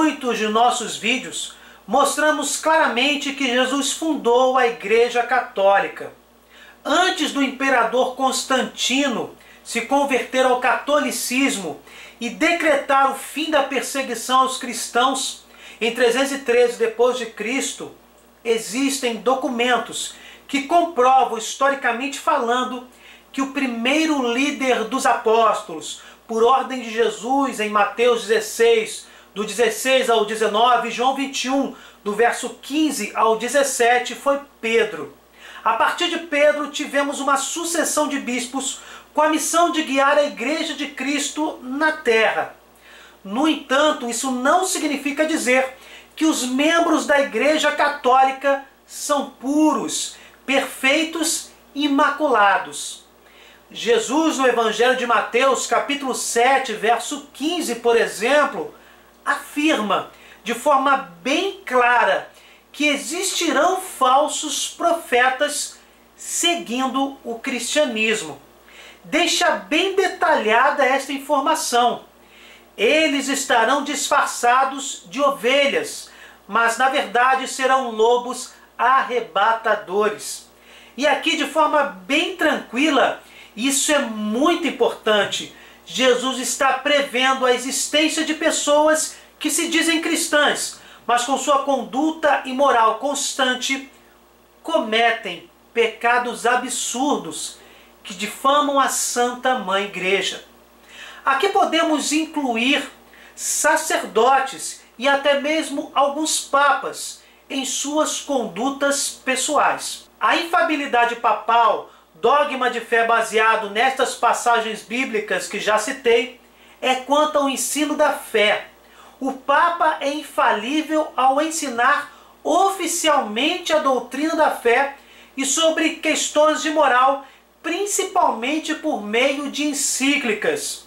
muitos de nossos vídeos, mostramos claramente que Jesus fundou a Igreja Católica. Antes do imperador Constantino se converter ao catolicismo e decretar o fim da perseguição aos cristãos, em 313 d.C., existem documentos que comprovam, historicamente falando, que o primeiro líder dos apóstolos, por ordem de Jesus, em Mateus 16, do 16 ao 19, e João 21, do verso 15 ao 17, foi Pedro. A partir de Pedro, tivemos uma sucessão de bispos com a missão de guiar a Igreja de Cristo na terra. No entanto, isso não significa dizer que os membros da Igreja Católica são puros, perfeitos e imaculados. Jesus, no Evangelho de Mateus, capítulo 7, verso 15, por exemplo, afirma de forma bem clara que existirão falsos profetas seguindo o cristianismo. Deixa bem detalhada esta informação. Eles estarão disfarçados de ovelhas, mas na verdade serão lobos arrebatadores. E aqui, de forma bem tranquila, isso é muito importante. Jesus está prevendo a existência de pessoas que se dizem cristãs, mas com sua conduta imoral constante cometem pecados absurdos que difamam a Santa Mãe Igreja. Aqui podemos incluir sacerdotes e até mesmo alguns papas em suas condutas pessoais. A infalibilidade papal, dogma de fé baseado nestas passagens bíblicas que já citei, é quanto ao ensino da fé. O Papa é infalível ao ensinar oficialmente a doutrina da fé e sobre questões de moral, principalmente por meio de encíclicas.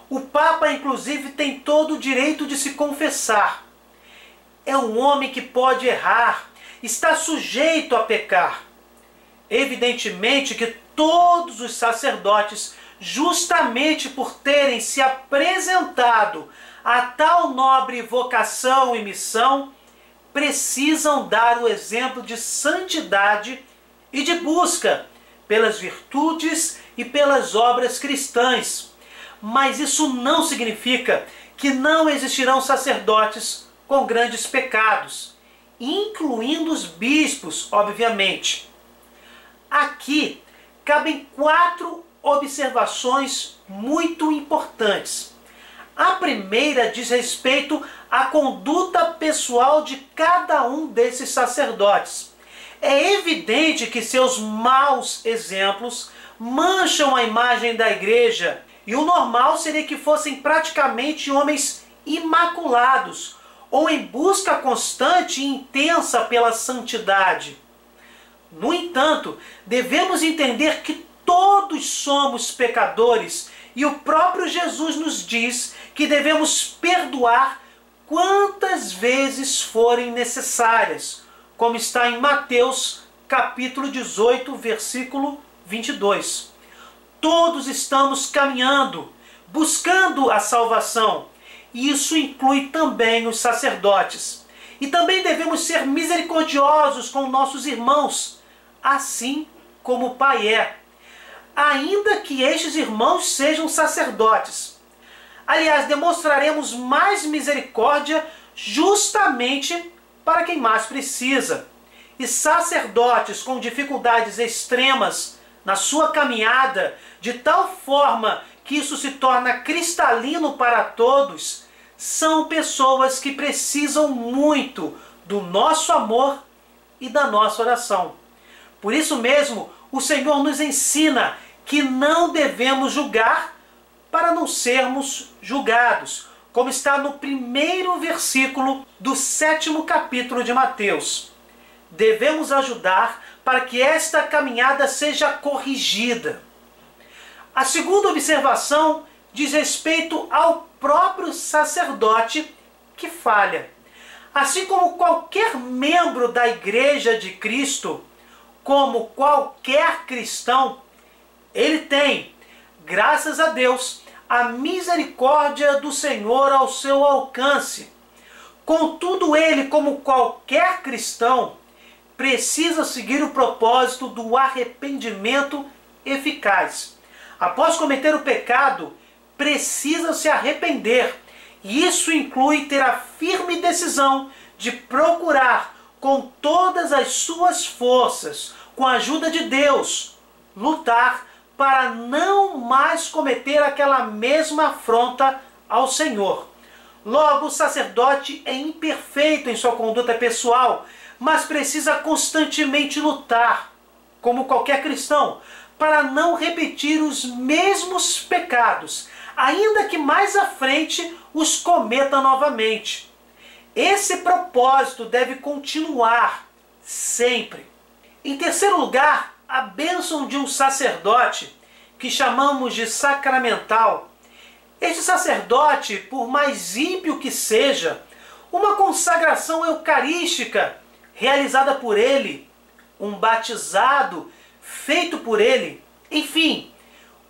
O Papa, inclusive, tem todo o direito de se confessar. É um homem que pode errar, está sujeito a pecar. Evidentemente que todos os sacerdotes, justamente por terem se apresentado a tal nobre vocação e missão, precisam dar o exemplo de santidade e de busca pelas virtudes e pelas obras cristãs. Mas isso não significa que não existirão sacerdotes com grandes pecados, incluindo os bispos, obviamente. Aqui cabem 4 observações muito importantes. A primeira diz respeito à conduta pessoal de cada um desses sacerdotes. É evidente que seus maus exemplos mancham a imagem da igreja, e o normal seria que fossem praticamente homens imaculados, ou em busca constante e intensa pela santidade. No entanto, devemos entender que todos somos pecadores, e o próprio Jesus nos diz que devemos perdoar quantas vezes forem necessárias, como está em Mateus capítulo 18, versículo 22. Todos estamos caminhando, buscando a salvação, e isso inclui também os sacerdotes. E também devemos ser misericordiosos com nossos irmãos, assim como o Pai é, ainda que estes irmãos sejam sacerdotes. Aliás, demonstraremos mais misericórdia justamente para quem mais precisa. E sacerdotes com dificuldades extremas na sua caminhada, de tal forma que isso se torna cristalino para todos, são pessoas que precisam muito do nosso amor e da nossa oração. Por isso mesmo, o Senhor nos ensina que não devemos julgar para não sermos julgados, como está no primeiro versículo do 7º capítulo de Mateus. Devemos ajudar para que esta caminhada seja corrigida. A segunda observação diz respeito ao próprio sacerdote que falha. Assim como qualquer membro da Igreja de Cristo, como qualquer cristão, ele tem, graças a Deus, a misericórdia do Senhor ao seu alcance. Contudo, ele, como qualquer cristão, precisa seguir o propósito do arrependimento eficaz. Após cometer o pecado, precisa se arrepender. E isso inclui ter a firme decisão de procurar com todas as suas forças, com a ajuda de Deus, lutar para não mais cometer aquela mesma afronta ao Senhor. Logo, o sacerdote é imperfeito em sua conduta pessoal, mas precisa constantemente lutar, como qualquer cristão, para não repetir os mesmos pecados, ainda que mais à frente os cometa novamente. Esse propósito deve continuar sempre. Em terceiro lugar, a bênção de um sacerdote, que chamamos de sacramental. Este sacerdote, por mais ímpio que seja, uma consagração eucarística realizada por ele, um batizado feito por ele, enfim,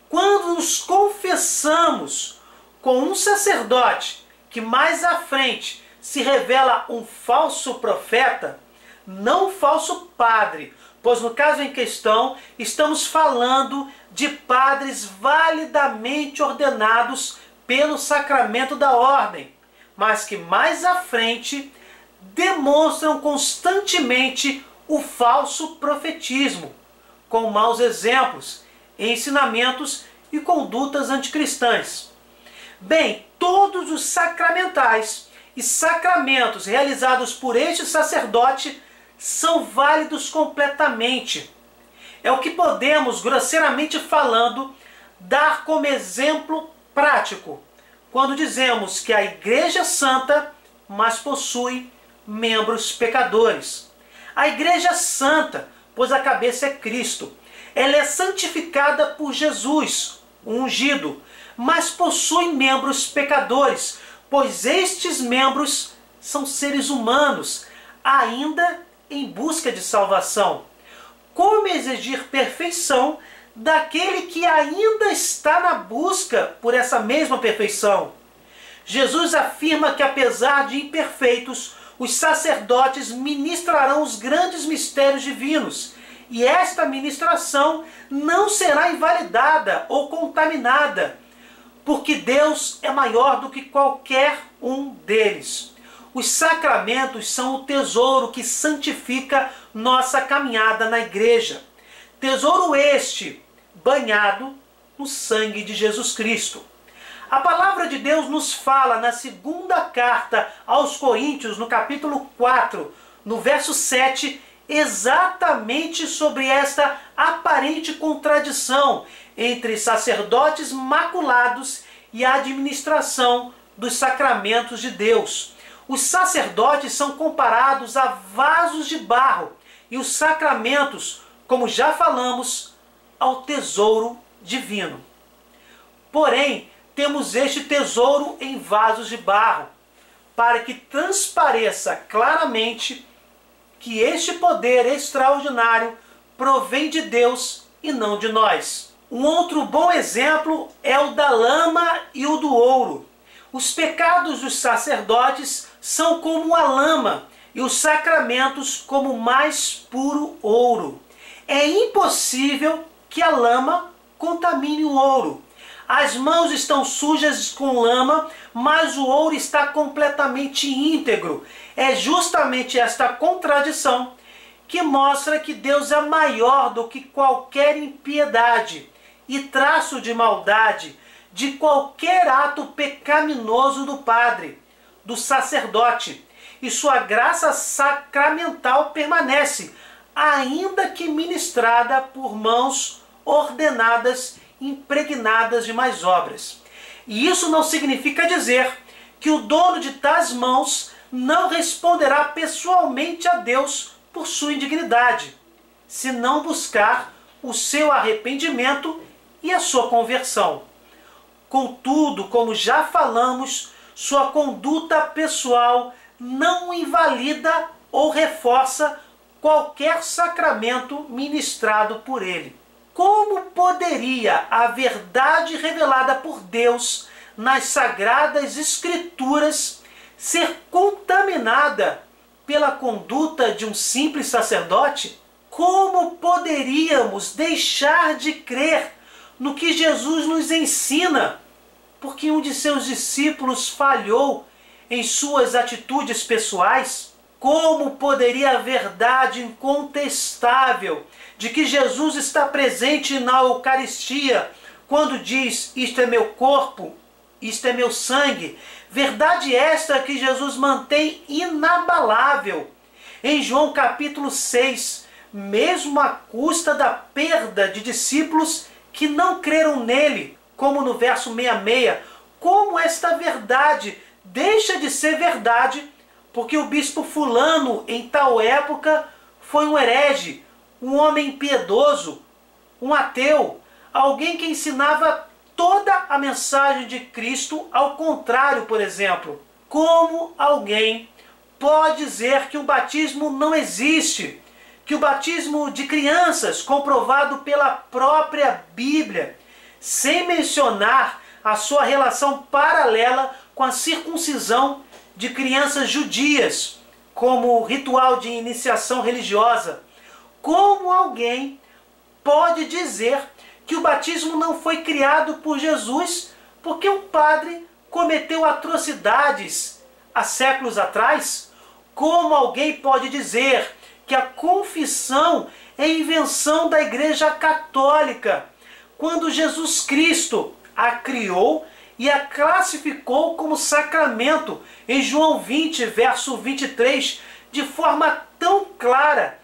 quando nos confessamos com um sacerdote que mais à frente se revela um falso profeta, não um falso padre, pois no caso em questão estamos falando de padres validamente ordenados pelo sacramento da ordem, mas que mais à frente demonstram constantemente o falso profetismo, com maus exemplos, ensinamentos e condutas anticristãs. Bem, todos os sacramentais e sacramentos realizados por este sacerdote são válidos completamente. É o que podemos, grosseiramente falando, dar como exemplo prático, quando dizemos que a Igreja é santa, mas possui membros pecadores. A Igreja é santa, pois a cabeça é Cristo. Ela é santificada por Jesus, o ungido, mas possui membros pecadores, pois estes membros são seres humanos, ainda em busca de salvação. Como exigir perfeição daquele que ainda está na busca por essa mesma perfeição? Jesus afirma que, apesar de imperfeitos, os sacerdotes ministrarão os grandes mistérios divinos, e esta ministração não será invalidada ou contaminada, porque Deus é maior do que qualquer um deles. Os sacramentos são o tesouro que santifica nossa caminhada na igreja. Tesouro este banhado no sangue de Jesus Cristo. A palavra de Deus nos fala na segunda carta aos Coríntios, no capítulo 4, no verso 7, exatamente sobre esta aparente contradição entre sacerdotes maculados e a administração dos sacramentos de Deus. Os sacerdotes são comparados a vasos de barro e os sacramentos, como já falamos, ao tesouro divino. Porém, temos este tesouro em vasos de barro, para que transpareça claramente que este poder extraordinário provém de Deus e não de nós. Um outro bom exemplo é o da lama e o do ouro. Os pecados dos sacerdotes são como a lama e os sacramentos como o mais puro ouro. É impossível que a lama contamine o ouro. As mãos estão sujas com lama, mas o ouro está completamente íntegro. É justamente esta contradição que mostra que Deus é maior do que qualquer impiedade e traço de maldade de qualquer ato pecaminoso do padre, do sacerdote, e sua graça sacramental permanece, ainda que ministrada por mãos ordenadas, impregnadas de mais obras. E isso não significa dizer que o dono de tais mãos não responderá pessoalmente a Deus por sua indignidade, se não buscar o seu arrependimento e a sua conversão. Contudo, como já falamos, sua conduta pessoal não invalida ou reforça qualquer sacramento ministrado por ele. Como poderia a verdade revelada por Deus nas Sagradas Escrituras ser contaminada pela conduta de um simples sacerdote? Como poderíamos deixar de crer no que Jesus nos ensina, porque um de seus discípulos falhou em suas atitudes pessoais? Como poderia a verdade incontestável de que Jesus está presente na Eucaristia, quando diz: isto é meu corpo, isto é meu sangue, verdade esta que Jesus mantém inabalável em João capítulo 6, mesmo à custa da perda de discípulos que não creram nele, como no verso 66, como esta verdade deixa de ser verdade porque o bispo fulano em tal época foi um herege, um homem impiedoso, um ateu, alguém que ensinava toda a mensagem de Cristo ao contrário, por exemplo. Como alguém pode dizer que o batismo não existe, que o batismo de crianças, comprovado pela própria Bíblia, sem mencionar a sua relação paralela com a circuncisão de crianças judias, como ritual de iniciação religiosa? Como alguém pode dizer que o batismo não foi criado por Jesus porque um padre cometeu atrocidades há séculos atrás? Como alguém pode dizer que a confissão é invenção da Igreja Católica, quando Jesus Cristo a criou e a classificou como sacramento em João 20, verso 23, de forma tão clara,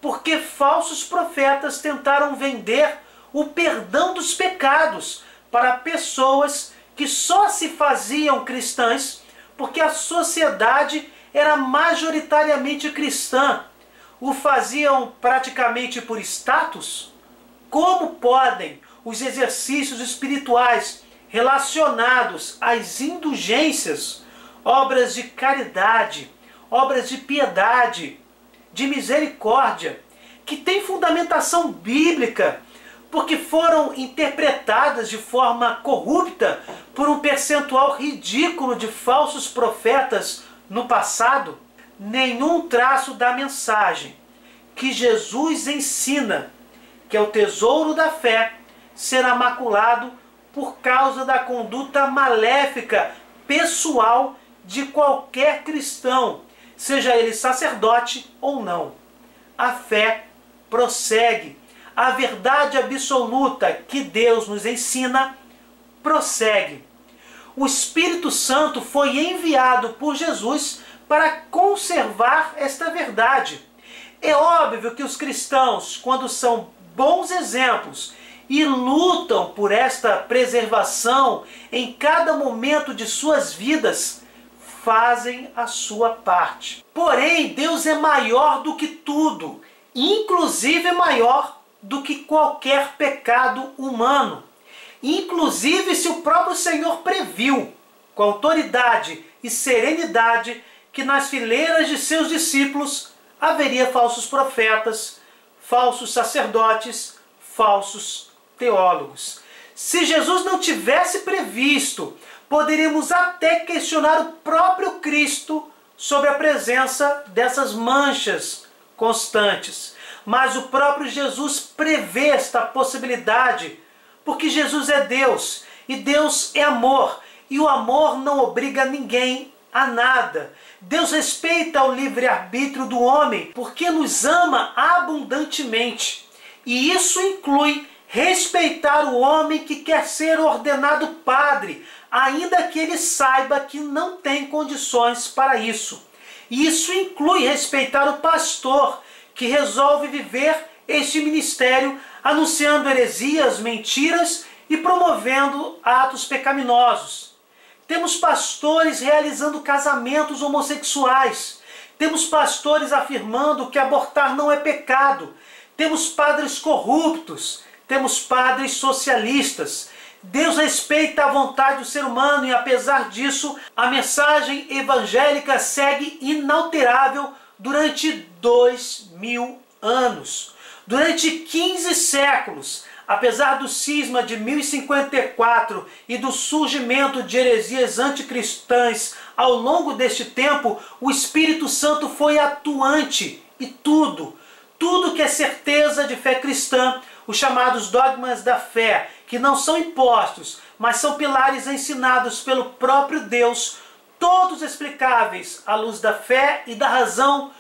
porque falsos profetas tentaram vender o perdão dos pecados para pessoas que só se faziam cristãs porque a sociedade era majoritariamente cristã. O faziam praticamente por status? Como podem os exercícios espirituais relacionados às indulgências, obras de caridade, obras de piedade, de misericórdia, que têm fundamentação bíblica, porque foram interpretadas de forma corrupta por um percentual ridículo de falsos profetas no passado? Nenhum traço da mensagem que Jesus ensina, que é o tesouro da fé, será maculado por causa da conduta maléfica pessoal de qualquer cristão, seja ele sacerdote ou não. A fé prossegue. A verdade absoluta que Deus nos ensina prossegue. O Espírito Santo foi enviado por Jesus para conservar esta verdade. É óbvio que os cristãos, quando são bons exemplos e lutam por esta preservação em cada momento de suas vidas, fazem a sua parte. Porém, Deus é maior do que tudo, inclusive maior do que qualquer pecado humano. Inclusive se o próprio Senhor previu, com autoridade e serenidade, que nas fileiras de seus discípulos haveria falsos profetas, falsos sacerdotes, falsos teólogos. Se Jesus não tivesse previsto, poderíamos até questionar o próprio Cristo sobre a presença dessas manchas constantes. Mas o próprio Jesus prevê esta possibilidade, porque Jesus é Deus, e Deus é amor, e o amor não obriga ninguém a nada. Deus respeita o livre-arbítrio do homem, porque nos ama abundantemente. E isso inclui respeitar o homem que quer ser ordenado padre, ainda que ele saiba que não tem condições para isso. E isso inclui respeitar o pastor, que resolve viver este ministério anunciando heresias, mentiras e promovendo atos pecaminosos. Temos pastores realizando casamentos homossexuais. Temos pastores afirmando que abortar não é pecado. Temos padres corruptos. Temos padres socialistas. Deus respeita a vontade do ser humano e, apesar disso, a mensagem evangélica segue inalterável durante 2000 anos. Durante 15 séculos, Apesar do cisma de 1054 e do surgimento de heresias anticristãs ao longo deste tempo, o Espírito Santo foi atuante e tudo que é certeza de fé cristã, os chamados dogmas da fé, que não são impostos, mas são pilares ensinados pelo próprio Deus, todos explicáveis à luz da fé e da razão,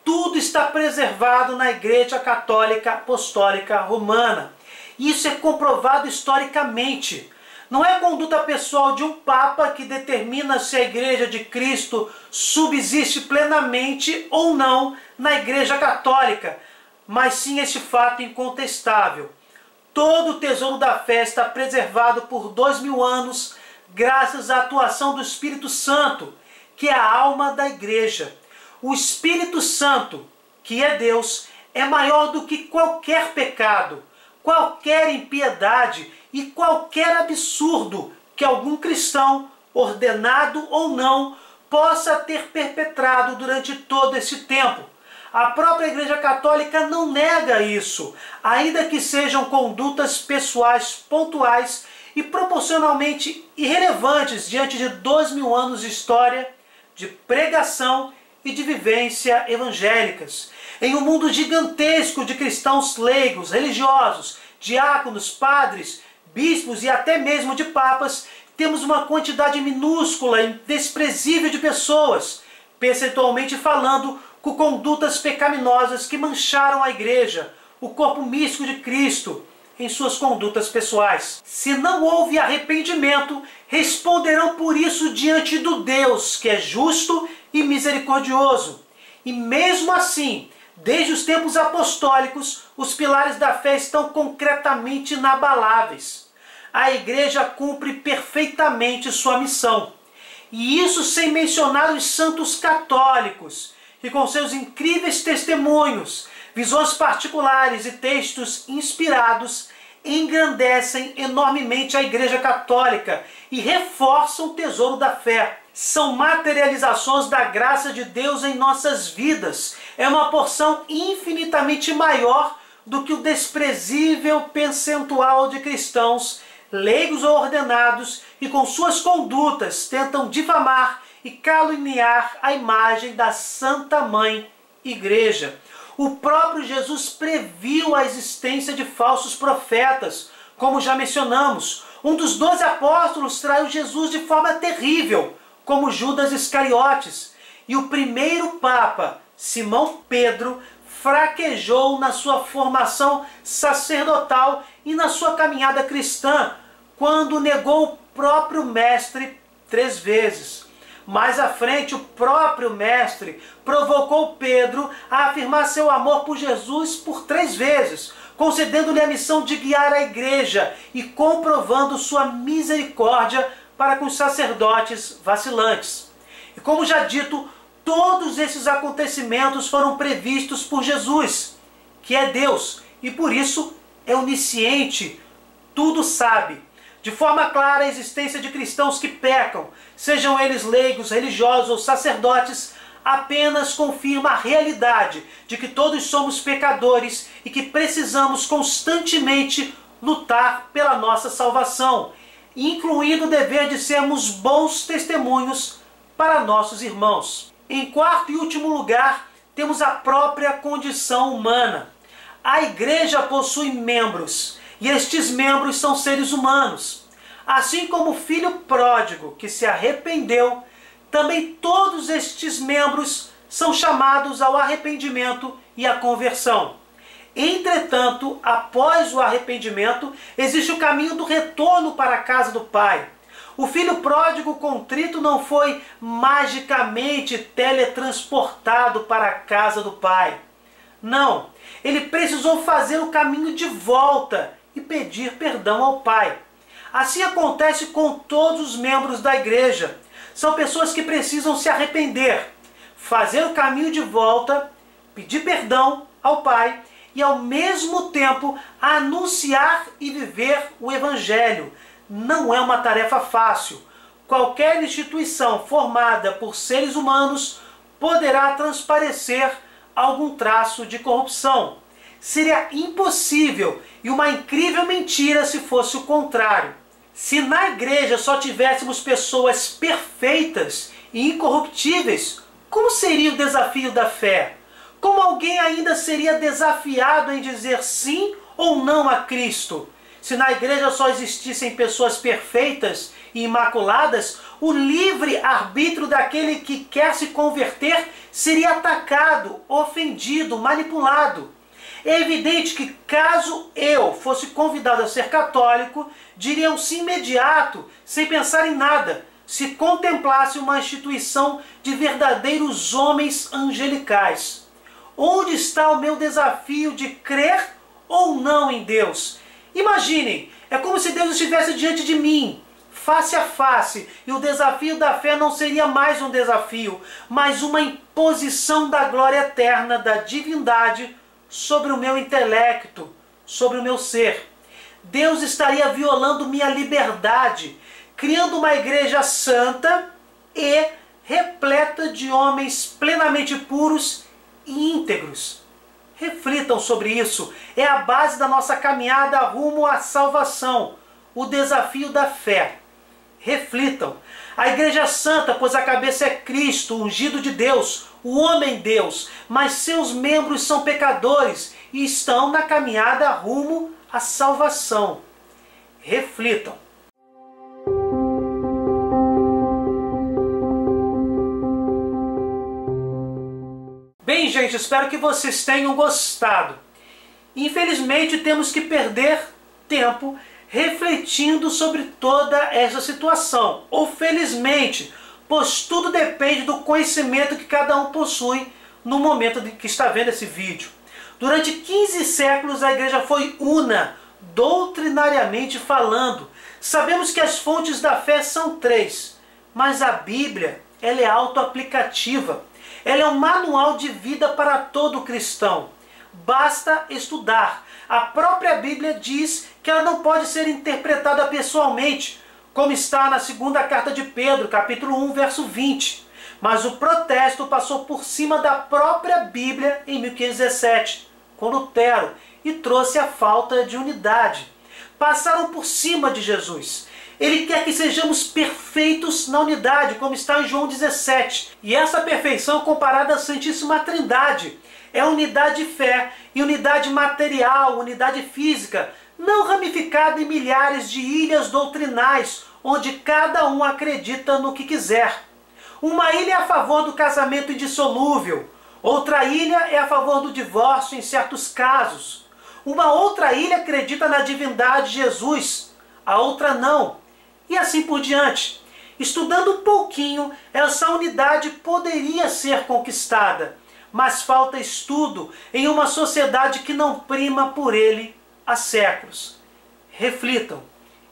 tudo está preservado na Igreja Católica Apostólica Romana. Isso é comprovado historicamente. Não é a conduta pessoal de um Papa que determina se a Igreja de Cristo subsiste plenamente ou não na Igreja Católica, mas sim este fato incontestável. Todo o tesouro da fé está preservado por 2000 anos, graças à atuação do Espírito Santo, que é a alma da Igreja. O Espírito Santo, que é Deus, é maior do que qualquer pecado, qualquer impiedade e qualquer absurdo que algum cristão, ordenado ou não, possa ter perpetrado durante todo esse tempo. A própria Igreja Católica não nega isso, ainda que sejam condutas pessoais pontuais e proporcionalmente irrelevantes diante de 2000 anos de história, de pregação e de vivência evangélicas. Em um mundo gigantesco de cristãos leigos, religiosos, diáconos, padres, bispos e até mesmo de papas, temos uma quantidade minúscula e desprezível de pessoas, percentualmente falando, com condutas pecaminosas que mancharam a Igreja, o corpo místico de Cristo, em suas condutas pessoais. Se não houve arrependimento, responderão por isso diante do Deus, que é justo e misericordioso. E mesmo assim, desde os tempos apostólicos, os pilares da fé estão concretamente inabaláveis. A Igreja cumpre perfeitamente sua missão. E isso sem mencionar os santos católicos, que com seus incríveis testemunhos, visões particulares e textos inspirados, engrandecem enormemente a Igreja Católica e reforçam o tesouro da fé. São materializações da graça de Deus em nossas vidas. É uma porção infinitamente maior do que o desprezível percentual de cristãos, leigos ou ordenados, e com suas condutas tentam difamar e caluniar a imagem da Santa Mãe Igreja. O próprio Jesus previu a existência de falsos profetas, como já mencionamos. Um dos 12 apóstolos traiu Jesus de forma terrível, como Judas Iscariotes. E o primeiro Papa, Simão Pedro, fraquejou na sua formação sacerdotal e na sua caminhada cristã, quando negou o próprio Mestre 3 vezes. Mais à frente, o próprio Mestre provocou Pedro a afirmar seu amor por Jesus por 3 vezes, concedendo-lhe a missão de guiar a Igreja e comprovando sua misericórdia para com os sacerdotes vacilantes. E como já dito, todos esses acontecimentos foram previstos por Jesus, que é Deus, e por isso é onisciente, tudo sabe. De forma clara, a existência de cristãos que pecam, sejam eles leigos, religiosos ou sacerdotes, apenas confirma a realidade de que todos somos pecadores e que precisamos constantemente lutar pela nossa salvação, incluindo o dever de sermos bons testemunhos para nossos irmãos. Em quarto e último lugar, temos a própria condição humana. A Igreja possui membros, e estes membros são seres humanos. Assim como o filho pródigo que se arrependeu, também todos estes membros são chamados ao arrependimento e à conversão. Entretanto, após o arrependimento, existe o caminho do retorno para a casa do Pai. O filho pródigo contrito não foi magicamente teletransportado para a casa do Pai. Não, ele precisou fazer o caminho de volta e pedir perdão ao Pai. Assim acontece com todos os membros da Igreja. São pessoas que precisam se arrepender, fazer o caminho de volta, pedir perdão ao Pai e ao mesmo tempo anunciar e viver o Evangelho. Não é uma tarefa fácil. Qualquer instituição formada por seres humanos poderá transparecer algum traço de corrupção. seria impossível e uma incrível mentira se fosse o contrário. Se na igreja só tivéssemos pessoas perfeitas e incorruptíveis, como seria o desafio da fé? Como alguém ainda seria desafiado em dizer sim ou não a Cristo? Se na igreja só existissem pessoas perfeitas e imaculadas, o livre arbítrio daquele que quer se converter seria atacado, ofendido, manipulado. É evidente que caso eu fosse convidado a ser católico, diria um sim imediato, sem pensar em nada, se contemplasse uma instituição de verdadeiros homens angelicais. Onde está o meu desafio de crer ou não em Deus? Imaginem, é como se Deus estivesse diante de mim, face a face, e o desafio da fé não seria mais um desafio, mas uma imposição da glória eterna da divindade sobre o meu intelecto, sobre o meu ser. Deus estaria violando minha liberdade, criando uma igreja santa e repleta de homens plenamente puros e íntegros. Reflitam sobre isso. É a base da nossa caminhada rumo à salvação, o desafio da fé. Reflitam. A igreja santa, pois a cabeça é Cristo, ungido de Deus, o homem Deus, mas seus membros são pecadores e estão na caminhada rumo à salvação. Reflitam. Bem, gente, espero que vocês tenham gostado. Infelizmente, temos que perder tempo refletindo sobre toda essa situação. Ou felizmente, pois tudo depende do conhecimento que cada um possui no momento de que está vendo esse vídeo. Durante 15 séculos a igreja foi una, doutrinariamente falando. Sabemos que as fontes da fé são 3, mas a Bíblia, ela é autoaplicativa. Ela é um manual de vida para todo cristão. Basta estudar. A própria Bíblia diz que ela não pode ser interpretada pessoalmente, como está na segunda carta de Pedro, capítulo 1, verso 20. Mas o protesto passou por cima da própria Bíblia em 1517, com Lutero, e trouxe a falta de unidade. Passaram por cima de Jesus. Ele quer que sejamos perfeitos na unidade, como está em João 17. E essa perfeição comparada à Santíssima Trindade é unidade de fé e unidade material, unidade física, não ramificada em milhares de ilhas doutrinais, onde cada um acredita no que quiser. Uma ilha é a favor do casamento indissolúvel, outra ilha é a favor do divórcio em certos casos. Uma outra ilha acredita na divindade de Jesus, a outra não. E assim por diante. Estudando um pouquinho, essa unidade poderia ser conquistada, mas falta estudo em uma sociedade que não prima por ele há séculos. Reflitam.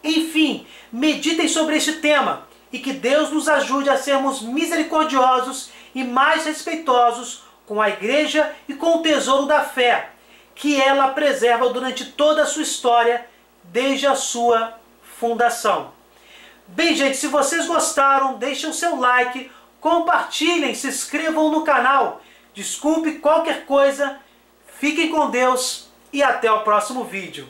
Enfim, meditem sobre este tema e que Deus nos ajude a sermos misericordiosos e mais respeitosos com a igreja e com o tesouro da fé, que ela preserva durante toda a sua história, desde a sua fundação. Bem, gente, se vocês gostaram, deixem o seu like, compartilhem, se inscrevam no canal. Desculpe qualquer coisa, fiquem com Deus e até o próximo vídeo.